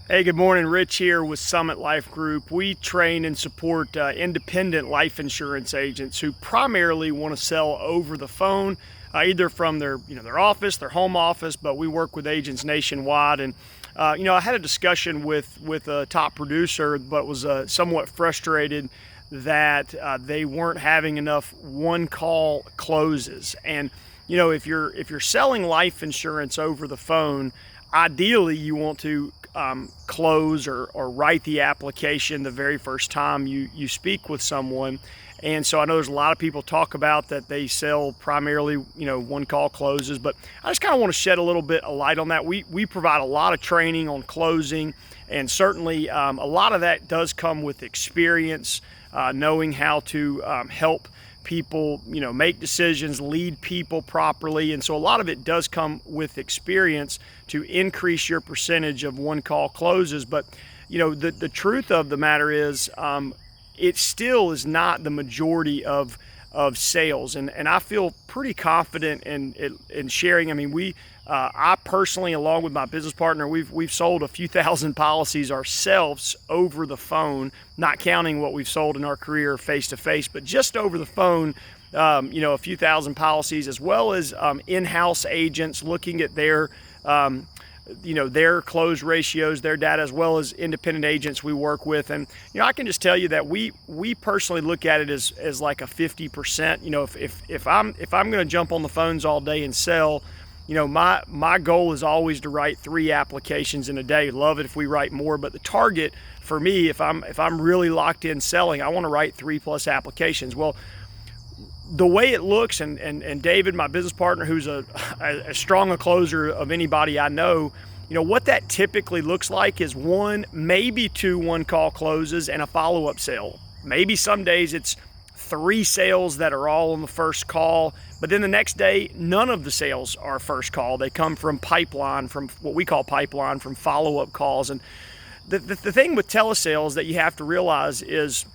Hey, good morning. Rich here with Summit Life Group. We train and support independent life insurance agents who primarily want to sell over the phone, either from their office, their home office, but we work with agents nationwide. And I had a discussion with a top producer, but was somewhat frustrated that they weren't having enough one-call closes. And if you're selling life insurance over the phone, ideally you want to close or write the application the very first time you speak with someone. And so I know there's a lot of people talk about that they sell primarily, one call closes, but I just kind of want to shed a little bit of light on that. We provide a lot of training on closing, and certainly a lot of that does come with experience, knowing how to help people, make decisions, lead people properly. And so a lot of it does come with experience to increase your percentage of one call closes. But, the truth of the matter is it still is not the majority of sales. And I feel pretty confident in sharing. I mean, I personally, along with my business partner, we've sold a few thousand policies ourselves over the phone, not counting what we've sold in our career face to face, but just over the phone, a few thousand policies, as well as in-house agents looking at their close ratios, their data, as well as independent agents we work with. And, I can just tell you that we personally look at it as like a 50%. If I'm going to jump on the phones all day and sell, my goal is always to write 3 applications in a day. Love it if we write more, but the target for me, if I'm really locked in selling, I want to write 3+ applications. Well, the way it looks, and David, my business partner, who's as strong a closer of anybody I know, what that typically looks like is 1, maybe 2 one-call closes and a follow-up sale. Maybe some days it's 3 sales that are all on the first call, but then the next day, none of the sales are first call. They come from pipeline, from what we call pipeline, from follow-up calls. And the thing with telesales that you have to realize is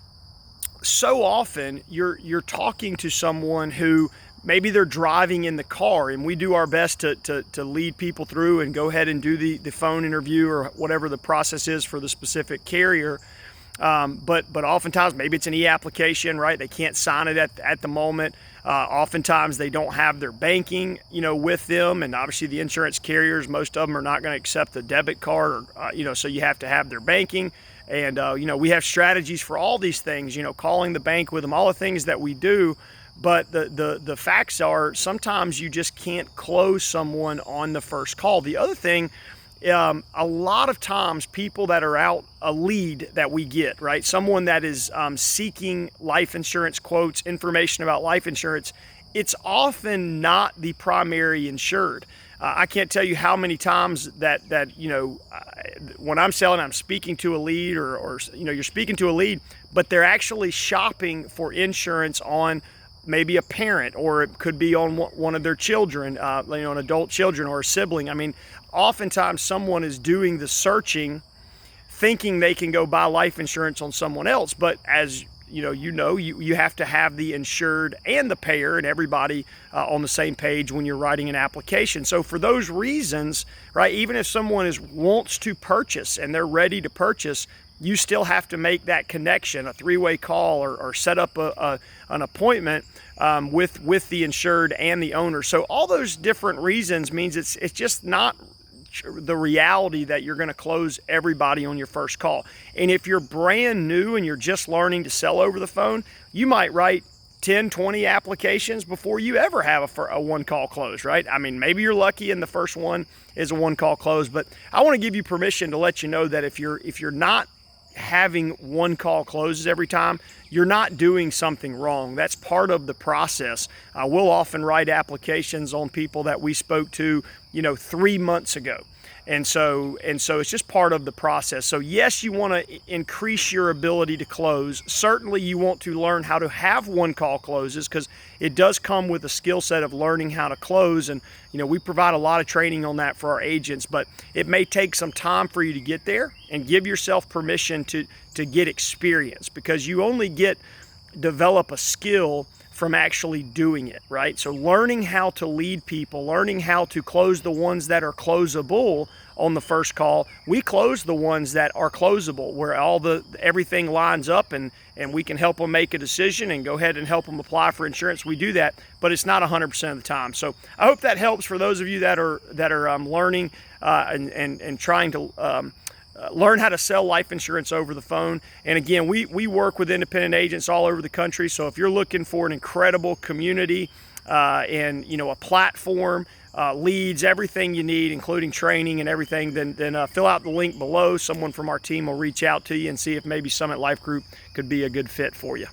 so often you're talking to someone who maybe they're driving in the car, and we do our best to lead people through and go ahead and do the phone interview or whatever the process is for the specific carrier. But oftentimes maybe it's an e-application, right? They can't sign it at the moment. Oftentimes they don't have their banking, with them, and obviously the insurance carriers, most of them are not going to accept the debit card, or so you have to have their banking. And we have strategies for all these things, calling the bank with them, all the things that we do. But the facts are sometimes you just can't close someone on the first call. The other thing, a lot of times people that are out a lead that we get, right? Someone that is seeking life insurance quotes, information about life insurance, it's often not the primary insured. I can't tell you how many times that when I'm selling, I'm speaking to a lead, or you're speaking to a lead, but they're actually shopping for insurance on maybe a parent, or it could be on one of their children, an adult children or a sibling. I mean, oftentimes someone is doing the searching, thinking they can go buy life insurance on someone else, but as you have to have the insured and the payer and everybody on the same page when you're writing an application. So for those reasons, right, even if someone wants to purchase and they're ready to purchase, you still have to make that connection, a 3-way call, or set up an appointment with the insured and the owner. So all those different reasons means it's just not the reality that you're going to close everybody on your first call. And if you're brand new and you're just learning to sell over the phone, you might write 10, 20 applications before you ever have a one-call close, right? I mean, maybe you're lucky and the first one is a one-call close, but I want to give you permission to let you know that if you're not having one-call closes every time, you're not doing something wrong. That's part of the process. We'll often write applications on people that we spoke to, 3 months ago. And so it's just part of the process. So yes, you want to increase your ability to close. Certainly you want to learn how to have one-call closes, because it does come with a skill set of learning how to close. And we provide a lot of training on that for our agents, but it may take some time for you to get there, and give yourself permission to get experience, because you only develop a skill from actually doing it, right? So learning how to lead people, learning how to close the ones that are closable on the first call. We close the ones that are closable, where everything lines up and we can help them make a decision and go ahead and help them apply for insurance. We do that, but it's not 100% of the time. So I hope that helps for those of you that are learning and trying to learn how to sell life insurance over the phone. And again, we work with independent agents all over the country. So if you're looking for an incredible community and a platform, leads, everything you need, including training and everything, then fill out the link below. Someone from our team will reach out to you and see if maybe Summit Life Group could be a good fit for you.